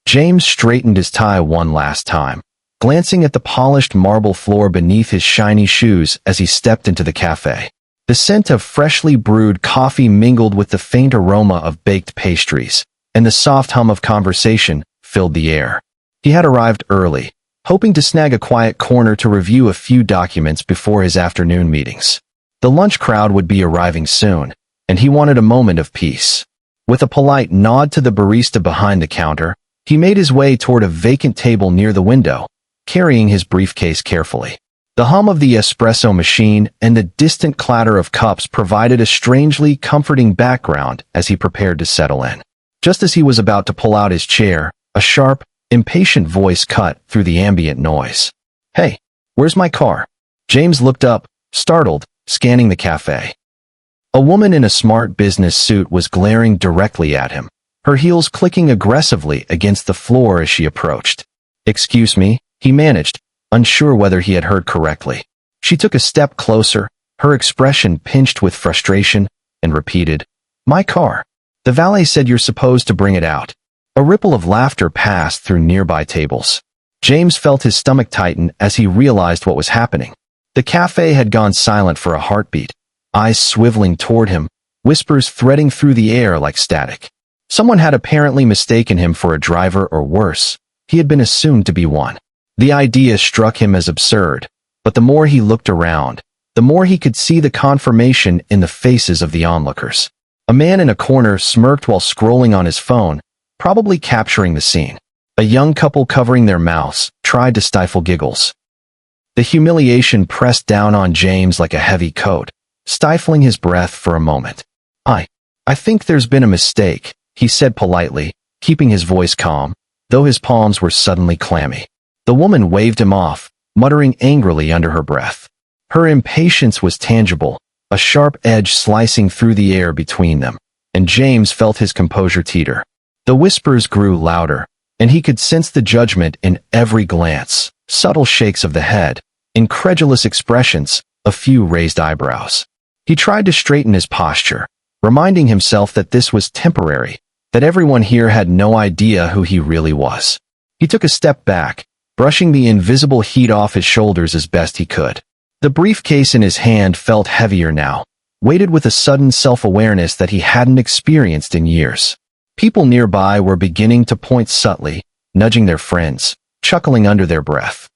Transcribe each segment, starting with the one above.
James straightened his tie one last time, glancing at the polished marble floor beneath his shiny shoes as he stepped into the cafe. The scent of freshly brewed coffee mingled with the faint aroma of baked pastries, and the soft hum of conversation filled the air. He had arrived early, hoping to snag a quiet corner to review a few documents before his afternoon meetings. The lunch crowd would be arriving soon, and he wanted a moment of peace. With a polite nod to the barista behind the counter, he made his way toward a vacant table near the window, carrying his briefcase carefully. The hum of the espresso machine and the distant clatter of cups provided a strangely comforting background as he prepared to settle in. Just as he was about to pull out his chair, a sharp, impatient voice cut through the ambient noise. "Hey, where's my car?" James looked up, startled, scanning the cafe. A woman in a smart business suit was glaring directly at him, her heels clicking aggressively against the floor as she approached. "Excuse me," he managed, unsure whether he had heard correctly. She took a step closer, her expression pinched with frustration, and repeated, "My car. The valet said you're supposed to bring it out." A ripple of laughter passed through nearby tables. James felt his stomach tighten as he realized what was happening. The cafe had gone silent for a heartbeat, eyes swiveling toward him, whispers threading through the air like static. Someone had apparently mistaken him for a driver, or worse, he had been assumed to be one. The idea struck him as absurd, but the more he looked around, the more he could see the confirmation in the faces of the onlookers. A man in a corner smirked while scrolling on his phone, probably capturing the scene. A young couple covering their mouths tried to stifle giggles. The humiliation pressed down on James like a heavy coat, stifling his breath for a moment. I think there's been a mistake," he said politely, keeping his voice calm, though his palms were suddenly clammy. The woman waved him off, muttering angrily under her breath. Her impatience was tangible, a sharp edge slicing through the air between them, and James felt his composure teeter. The whispers grew louder, and he could sense the judgment in every glance, subtle shakes of the head, incredulous expressions, a few raised eyebrows. He tried to straighten his posture, reminding himself that this was temporary, that everyone here had no idea who he really was. He took a step back, brushing the invisible heat off his shoulders as best he could. The briefcase in his hand felt heavier now, weighted with a sudden self-awareness that he hadn't experienced in years. People nearby were beginning to point subtly, nudging their friends, chuckling under their breath.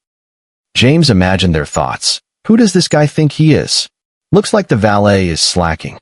James imagined their thoughts. Who does this guy think he is? Looks like the valet is slacking.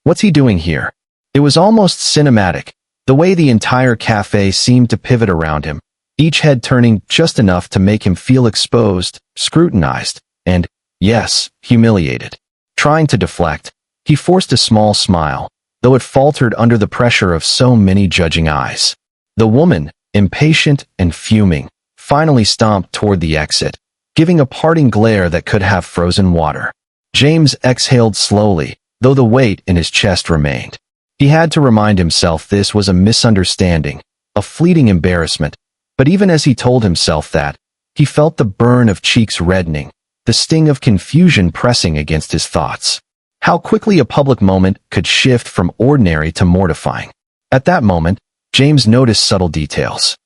What's he doing here? It was almost cinematic, the way the entire cafe seemed to pivot around him, each head turning just enough to make him feel exposed, scrutinized, and, yes, humiliated. Trying to deflect, he forced a small smile, though it faltered under the pressure of so many judging eyes. The woman, impatient and fuming, finally stomped toward the exit, giving a parting glare that could have frozen water. James exhaled slowly, though the weight in his chest remained. He had to remind himself this was a misunderstanding, a fleeting embarrassment, but even as he told himself that, he felt the burn of cheeks reddening, the sting of confusion pressing against his thoughts. How quickly a public moment could shift from ordinary to mortifying. At that moment, James noticed subtle details.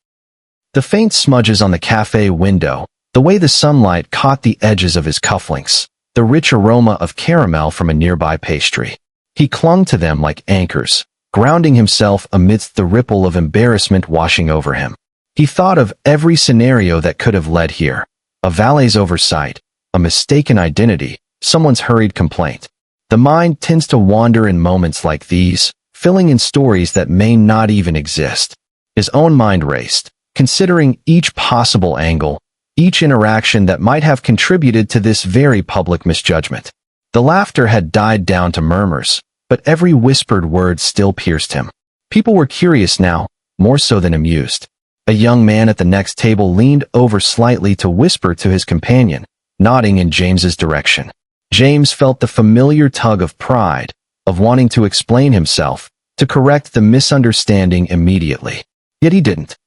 The faint smudges on the cafe window, the way the sunlight caught the edges of his cufflinks, the rich aroma of caramel from a nearby pastry. He clung to them like anchors, grounding himself amidst the ripple of embarrassment washing over him. He thought of every scenario that could have led here. A valet's oversight, a mistaken identity, someone's hurried complaint. The mind tends to wander in moments like these, filling in stories that may not even exist. His own mind raced, considering each possible angle, each interaction that might have contributed to this very public misjudgment. The laughter had died down to murmurs, but every whispered word still pierced him. People were curious now, more so than amused. A young man at the next table leaned over slightly to whisper to his companion, nodding in James's direction. James felt the familiar tug of pride, of wanting to explain himself, to correct the misunderstanding immediately. Yet he didn't.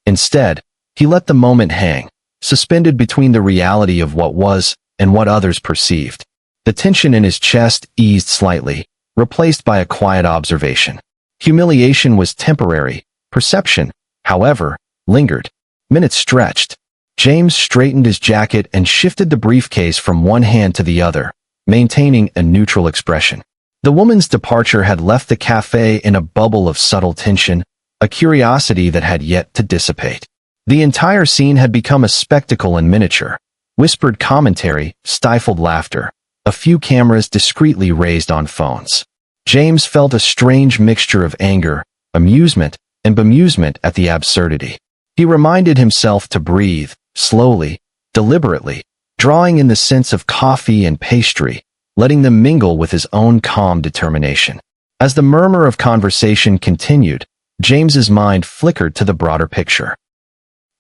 Instead, he let the moment hang, suspended between the reality of what was and what others perceived. The tension in his chest eased slightly, replaced by a quiet observation. Humiliation was temporary. Perception, however, lingered. Minutes stretched. James straightened his jacket and shifted the briefcase from one hand to the other, maintaining a neutral expression. The woman's departure had left the cafe in a bubble of subtle tension, a curiosity that had yet to dissipate. The entire scene had become a spectacle in miniature. Whispered commentary, stifled laughter, a few cameras discreetly raised on phones. James felt a strange mixture of anger, amusement, and bemusement at the absurdity. He reminded himself to breathe, slowly, deliberately, drawing in the scents of coffee and pastry, letting them mingle with his own calm determination. As the murmur of conversation continued, James's mind flickered to the broader picture.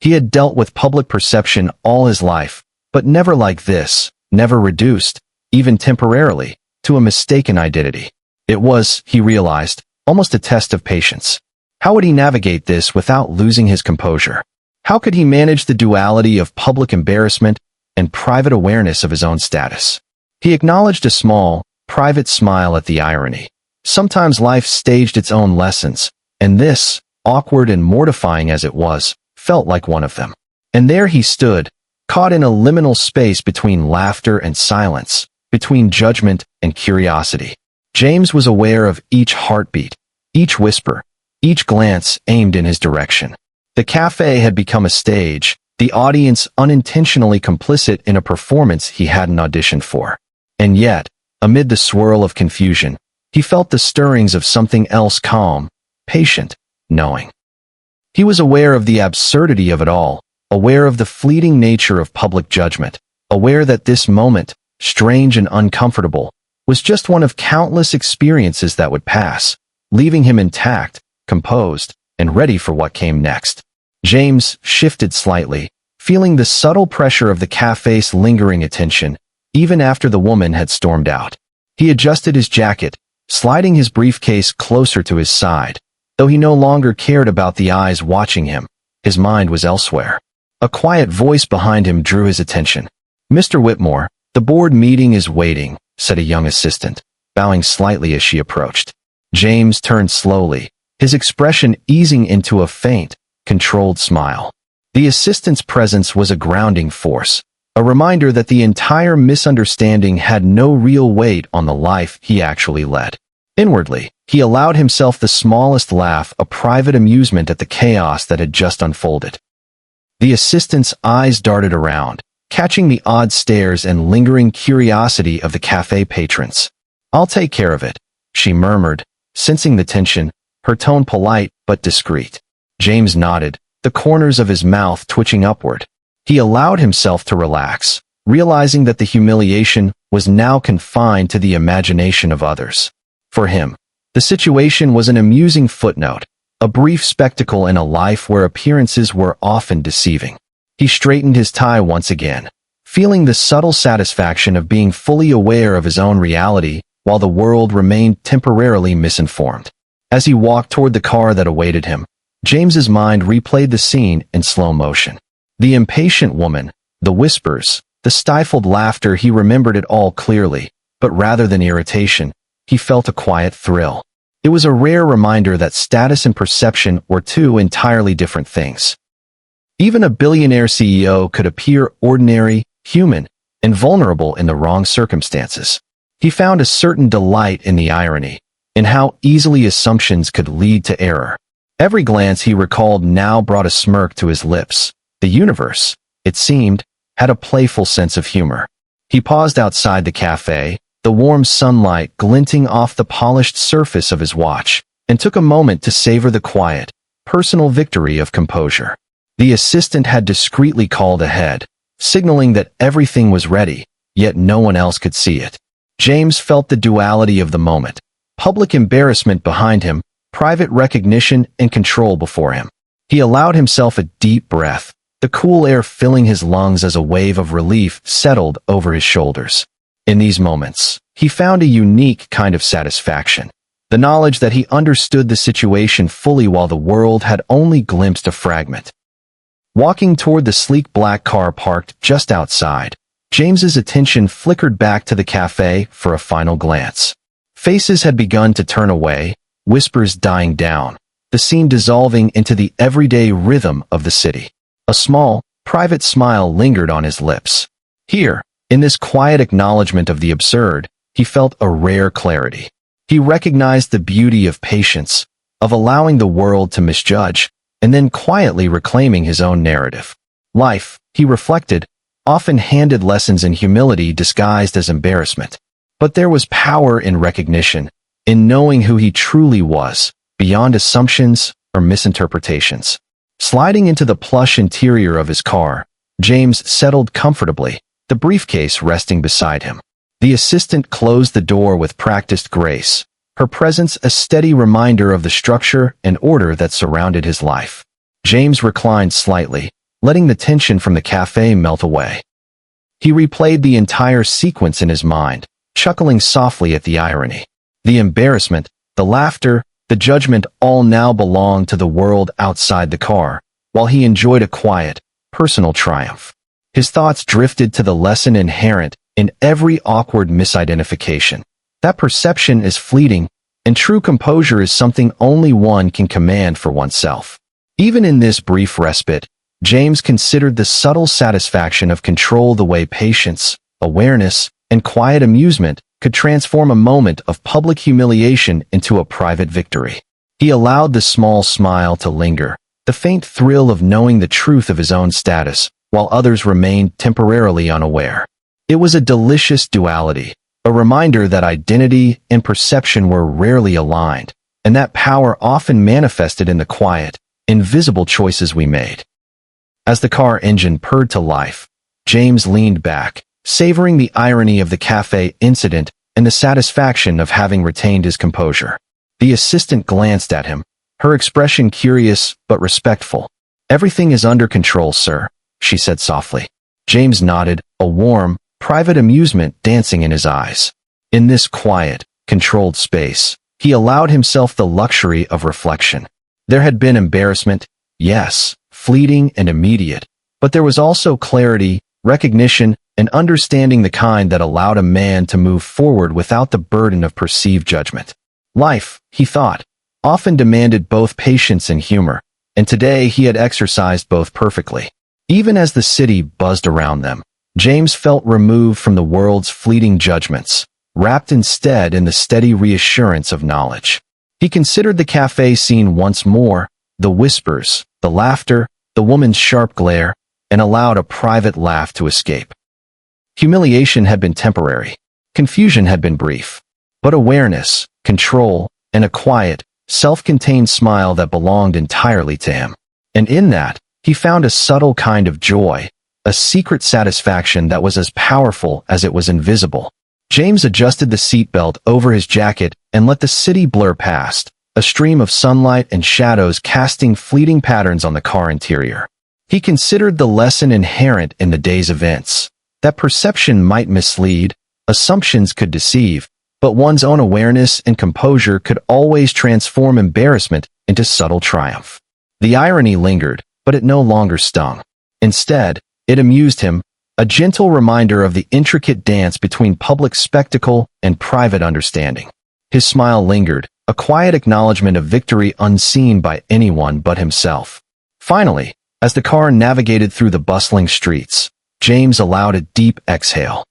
He had dealt with public perception all his life, but never like this, never reduced, even temporarily, to a mistaken identity. It was, he realized, almost a test of patience. How would he navigate this without losing his composure? How could he manage the duality of public embarrassment and private awareness of his own status? He acknowledged a small, private smile at the irony. Sometimes life staged its own lessons, and this, awkward and mortifying as it was, felt like one of them. And there he stood, caught in a liminal space between laughter and silence, between judgment and curiosity. James was aware of each heartbeat, each whisper, each glance aimed in his direction. The cafe had become a stage, the audience unintentionally complicit in a performance he hadn't auditioned for. And yet, amid the swirl of confusion, he felt the stirrings of something else, calm, patient, knowing. He was aware of the absurdity of it all, aware of the fleeting nature of public judgment, aware that this moment, strange and uncomfortable, was just one of countless experiences that would pass, leaving him intact, composed, and ready for what came next. James shifted slightly, feeling the subtle pressure of the cafe's lingering attention, even after the woman had stormed out. He adjusted his jacket, sliding his briefcase closer to his side. Though he no longer cared about the eyes watching him, his mind was elsewhere. A quiet voice behind him drew his attention. "Mr. Whitmore, the board meeting is waiting," said a young assistant, bowing slightly as she approached. James turned slowly, his expression easing into a faint, controlled smile. The assistant's presence was a grounding force, a reminder that the entire misunderstanding had no real weight on the life he actually led. Inwardly, he allowed himself the smallest laugh, a private amusement at the chaos that had just unfolded. The assistant's eyes darted around, catching the odd stares and lingering curiosity of the cafe patrons. "I'll take care of it," she murmured, sensing the tension, her tone polite but discreet. James nodded, the corners of his mouth twitching upward. He allowed himself to relax, realizing that the humiliation was now confined to the imagination of others. For him, the situation was an amusing footnote, a brief spectacle in a life where appearances were often deceiving. He straightened his tie once again, feeling the subtle satisfaction of being fully aware of his own reality while the world remained temporarily misinformed. As he walked toward the car that awaited him, James's mind replayed the scene in slow motion. The impatient woman, the whispers, the stifled laughter. He remembered it all clearly, but rather than irritation, he felt a quiet thrill. It was a rare reminder that status and perception were two entirely different things. Even a billionaire CEO could appear ordinary, human, and vulnerable in the wrong circumstances. He found a certain delight in the irony, in how easily assumptions could lead to error. Every glance he recalled now brought a smirk to his lips. The universe, it seemed, had a playful sense of humor. He paused outside the cafe, the warm sunlight glinting off the polished surface of his watch, and took a moment to savor the quiet, personal victory of composure. The assistant had discreetly called ahead, signaling that everything was ready, yet no one else could see it. James felt the duality of the moment, public embarrassment behind him, private recognition and control before him. He allowed himself a deep breath, the cool air filling his lungs as a wave of relief settled over his shoulders. In these moments, he found a unique kind of satisfaction, the knowledge that he understood the situation fully while the world had only glimpsed a fragment. Walking toward the sleek black car parked just outside, James's attention flickered back to the cafe for a final glance. Faces had begun to turn away, whispers dying down, the scene dissolving into the everyday rhythm of the city. A small, private smile lingered on his lips. Here, in this quiet acknowledgement of the absurd, he felt a rare clarity. He recognized the beauty of patience, of allowing the world to misjudge, and then quietly reclaiming his own narrative. Life, he reflected, often handed lessons in humility disguised as embarrassment. But there was power in recognition, in knowing who he truly was, beyond assumptions or misinterpretations. Sliding into the plush interior of his car, James settled comfortably, the briefcase resting beside him. The assistant closed the door with practiced grace, her presence a steady reminder of the structure and order that surrounded his life. James reclined slightly, letting the tension from the cafe melt away. He replayed the entire sequence in his mind, chuckling softly at the irony. The embarrassment, the laughter, the judgment all now belonged to the world outside the car, while he enjoyed a quiet, personal triumph. His thoughts drifted to the lesson inherent in every awkward misidentification. That perception is fleeting, and true composure is something only one can command for oneself. Even in this brief respite, James considered the subtle satisfaction of control, the way patience, awareness, and quiet amusement could transform a moment of public humiliation into a private victory. He allowed the small smile to linger, the faint thrill of knowing the truth of his own status, while others remained temporarily unaware. It was a delicious duality, a reminder that identity and perception were rarely aligned, and that power often manifested in the quiet, invisible choices we made. As the car engine purred to life, James leaned back, savoring the irony of the cafe incident and the satisfaction of having retained his composure. The assistant glanced at him, her expression curious but respectful. "Everything is under control, sir," she said softly. James nodded, a warm, private amusement dancing in his eyes. In this quiet, controlled space, he allowed himself the luxury of reflection. There had been embarrassment, yes, fleeting and immediate, but there was also clarity, recognition, and understanding, the kind that allowed a man to move forward without the burden of perceived judgment. Life, he thought, often demanded both patience and humor, and today he had exercised both perfectly. Even as the city buzzed around them, James felt removed from the world's fleeting judgments, wrapped instead in the steady reassurance of knowledge. He considered the cafe scene once more, the whispers, the laughter, the woman's sharp glare, and allowed a private laugh to escape. Humiliation had been temporary. Confusion had been brief. But awareness, control, and a quiet, self-contained smile that belonged entirely to him. And in that, he found a subtle kind of joy, a secret satisfaction that was as powerful as it was invisible. James adjusted the seatbelt over his jacket and let the city blur past, a stream of sunlight and shadows casting fleeting patterns on the car interior. He considered the lesson inherent in the day's events, that perception might mislead, assumptions could deceive, but one's own awareness and composure could always transform embarrassment into subtle triumph. The irony lingered, but it no longer stung. Instead, it amused him, a gentle reminder of the intricate dance between public spectacle and private understanding. His smile lingered, a quiet acknowledgement of victory unseen by anyone but himself. Finally, as the car navigated through the bustling streets, James allowed a deep exhale.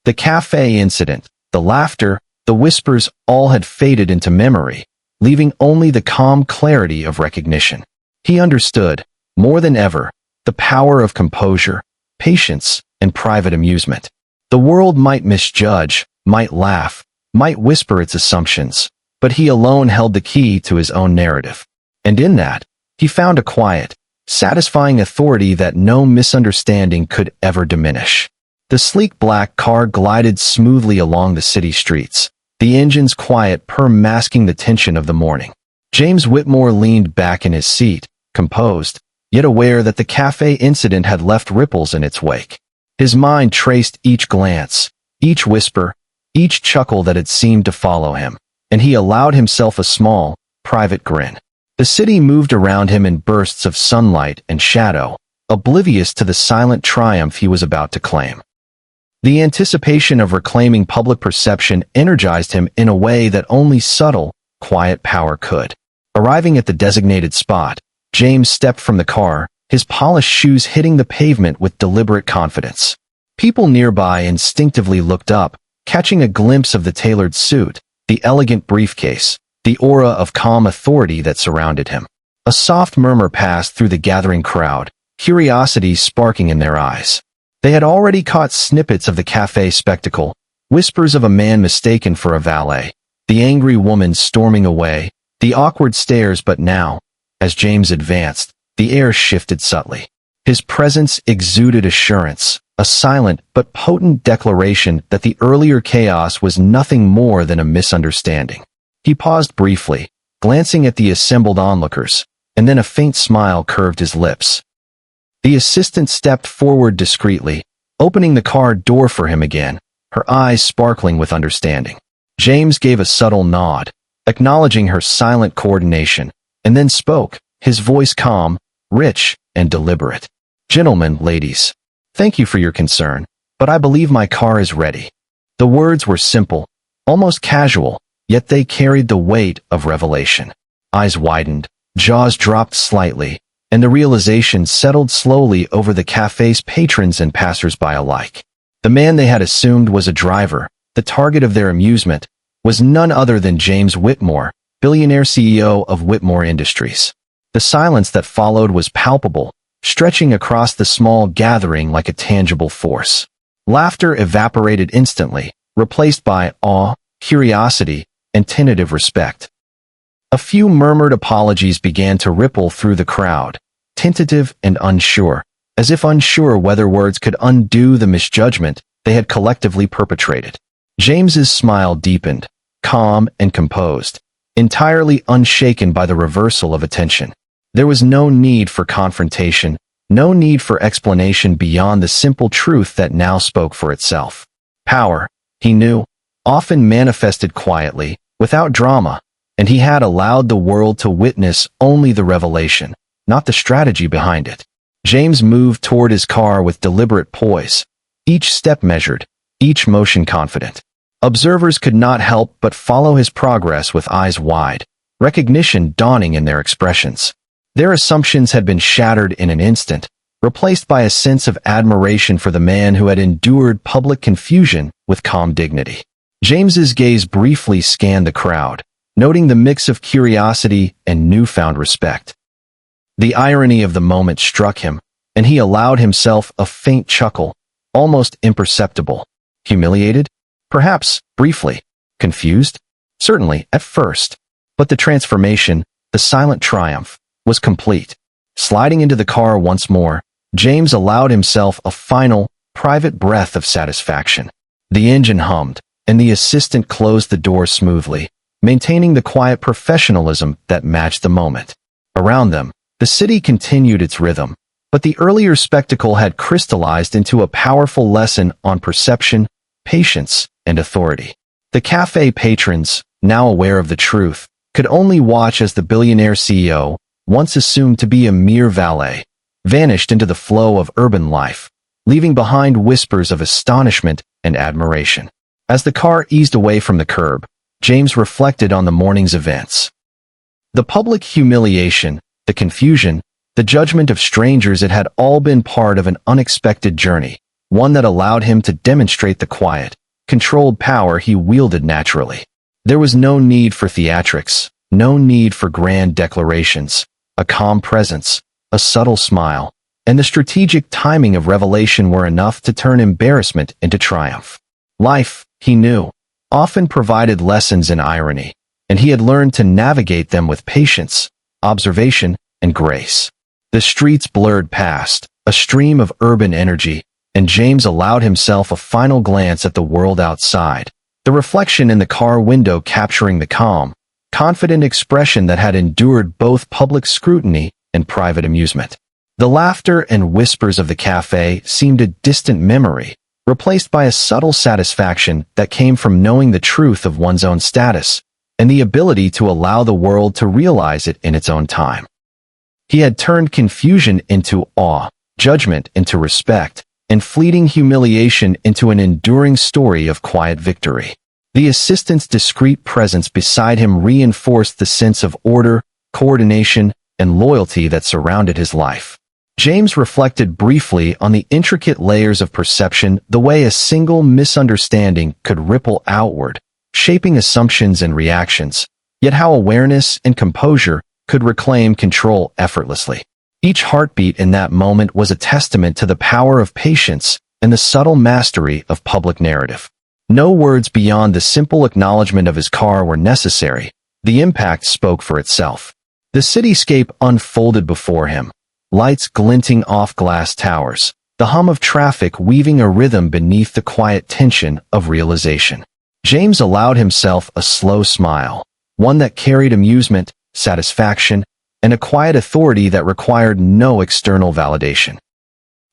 The cafe incident, the laughter, the whispers all had faded into memory, leaving only the calm clarity of recognition. He understood, more than ever, the power of composure, patience, and private amusement. The world might misjudge, might laugh, might whisper its assumptions, but he alone held the key to his own narrative. And in that, he found a quiet, satisfying authority that no misunderstanding could ever diminish. The sleek black car glided smoothly along the city streets, the engine's quiet purr masking the tension of the morning. James Whitmore leaned back in his seat, composed, yet aware that the cafe incident had left ripples in its wake. His mind traced each glance, each whisper, each chuckle that had seemed to follow him, and he allowed himself a small, private grin. The city moved around him in bursts of sunlight and shadow, oblivious to the silent triumph he was about to claim. The anticipation of reclaiming public perception energized him in a way that only subtle, quiet power could. Arriving at the designated spot, James stepped from the car, his polished shoes hitting the pavement with deliberate confidence. People nearby instinctively looked up, catching a glimpse of the tailored suit, the elegant briefcase, the aura of calm authority that surrounded him. A soft murmur passed through the gathering crowd, curiosity sparking in their eyes. They had already caught snippets of the cafe spectacle, whispers of a man mistaken for a valet, the angry woman storming away, the awkward stares, but now, as James advanced, the air shifted subtly. His presence exuded assurance, a silent but potent declaration that the earlier chaos was nothing more than a misunderstanding. He paused briefly, glancing at the assembled onlookers, and then a faint smile curved his lips. The assistant stepped forward discreetly, opening the car door for him again, her eyes sparkling with understanding. James gave a subtle nod, acknowledging her silent coordination, and then spoke, his voice calm, rich, and deliberate. "Gentlemen, ladies, thank you for your concern, but I believe my car is ready." The words were simple, almost casual, yet they carried the weight of revelation. Eyes widened, jaws dropped slightly, and the realization settled slowly over the cafe's patrons and passers-by alike. The man they had assumed was a driver, the target of their amusement, was none other than James Whitmore, billionaire CEO of Whitmore Industries. The silence that followed was palpable, stretching across the small gathering like a tangible force. Laughter evaporated instantly, replaced by awe, curiosity, and tentative respect. A few murmured apologies began to ripple through the crowd, tentative and unsure, as if unsure whether words could undo the misjudgment they had collectively perpetrated. James's smile deepened, calm and composed, entirely unshaken by the reversal of attention. There was no need for confrontation, no need for explanation beyond the simple truth that now spoke for itself. Power, he knew, often manifested quietly, without drama, and he had allowed the world to witness only the revelation, not the strategy behind it. James moved toward his car with deliberate poise, each step measured, each motion confident. Observers could not help but follow his progress with eyes wide, recognition dawning in their expressions. Their assumptions had been shattered in an instant, replaced by a sense of admiration for the man who had endured public confusion with calm dignity. James's gaze briefly scanned the crowd, noting the mix of curiosity and newfound respect. The irony of the moment struck him, and he allowed himself a faint chuckle, almost imperceptible. Humiliated? Perhaps, briefly. Confused? Certainly, at first. But the transformation, the silent triumph, was complete. Sliding into the car once more, James allowed himself a final, private breath of satisfaction. The engine hummed, and the assistant closed the door smoothly, maintaining the quiet professionalism that matched the moment. Around them, the city continued its rhythm, but the earlier spectacle had crystallized into a powerful lesson on perception, patience, and authority. The cafe patrons, now aware of the truth, could only watch as the billionaire CEO, once assumed to be a mere valet, vanished into the flow of urban life, leaving behind whispers of astonishment and admiration. As the car eased away from the curb, James reflected on the morning's events. The public humiliation, the confusion, the judgment of strangers, it had all been part of an unexpected journey, one that allowed him to demonstrate the quiet, controlled power he wielded naturally. There was no need for theatrics, no need for grand declarations. A calm presence, a subtle smile, and the strategic timing of revelation were enough to turn embarrassment into triumph. Life, he knew, often provided lessons in irony, and he had learned to navigate them with patience, observation, and grace. The streets blurred past, a stream of urban energy, and James allowed himself a final glance at the world outside, the reflection in the car window capturing the calm, confident expression that had endured both public scrutiny and private amusement. The laughter and whispers of the cafe seemed a distant memory, replaced by a subtle satisfaction that came from knowing the truth of one's own status, and the ability to allow the world to realize it in its own time. He had turned confusion into awe, judgment into respect, and fleeting humiliation into an enduring story of quiet victory. The assistant's discreet presence beside him reinforced the sense of order, coordination, and loyalty that surrounded his life. James reflected briefly on the intricate layers of perception, the way a single misunderstanding could ripple outward, shaping assumptions and reactions, yet how awareness and composure could reclaim control effortlessly. Each heartbeat in that moment was a testament to the power of patience and the subtle mastery of public narrative. No words beyond the simple acknowledgement of his car were necessary. The impact spoke for itself. The cityscape unfolded before him, lights glinting off glass towers, the hum of traffic weaving a rhythm beneath the quiet tension of realization. James allowed himself a slow smile, one that carried amusement, satisfaction, and a quiet authority that required no external validation.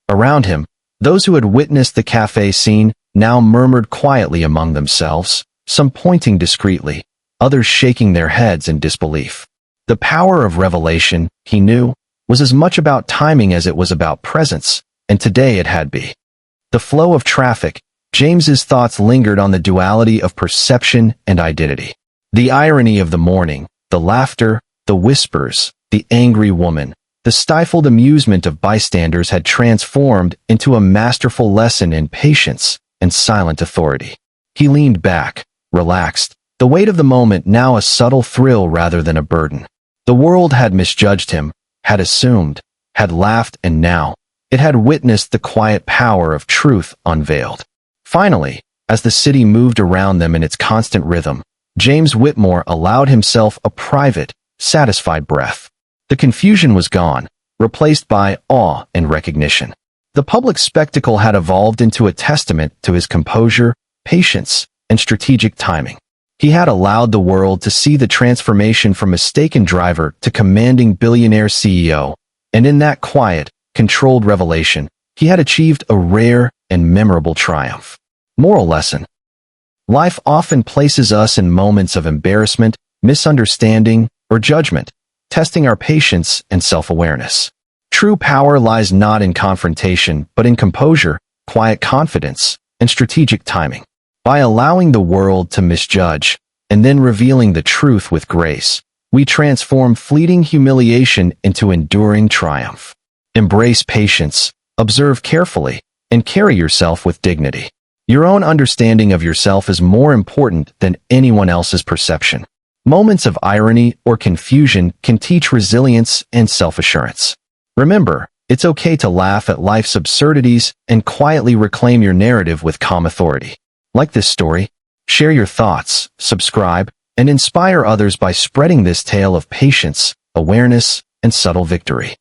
Around him, those who had witnessed the cafe scene now murmured quietly among themselves, some pointing discreetly, others shaking their heads in disbelief. The power of revelation, he knew, was as much about timing as it was about presence, and today it had be. The flow of traffic, James's thoughts lingered on the duality of perception and identity. The irony of the morning, the laughter, the whispers, the angry woman, the stifled amusement of bystanders had transformed into a masterful lesson in patience and silent authority. He leaned back, relaxed, the weight of the moment now a subtle thrill rather than a burden. The world had misjudged him, had assumed, had laughed, and now it had witnessed the quiet power of truth unveiled. Finally, as the city moved around them in its constant rhythm, James Whitmore allowed himself a private, satisfied breath. The confusion was gone, replaced by awe and recognition. The public spectacle had evolved into a testament to his composure, patience, and strategic timing. He had allowed the world to see the transformation from mistaken driver to commanding billionaire CEO, and in that quiet, controlled revelation, he had achieved a rare and memorable triumph. Moral lesson: life often places us in moments of embarrassment, misunderstanding, or judgment, testing our patience and self-awareness. True power lies not in confrontation, but in composure, quiet confidence, and strategic timing. By allowing the world to misjudge, and then revealing the truth with grace, we transform fleeting humiliation into enduring triumph. Embrace patience, observe carefully, and carry yourself with dignity. Your own understanding of yourself is more important than anyone else's perception. Moments of irony or confusion can teach resilience and self-assurance. Remember, it's okay to laugh at life's absurdities and quietly reclaim your narrative with calm authority. Like this story, share your thoughts, subscribe, and inspire others by spreading this tale of patience, awareness, and subtle victory.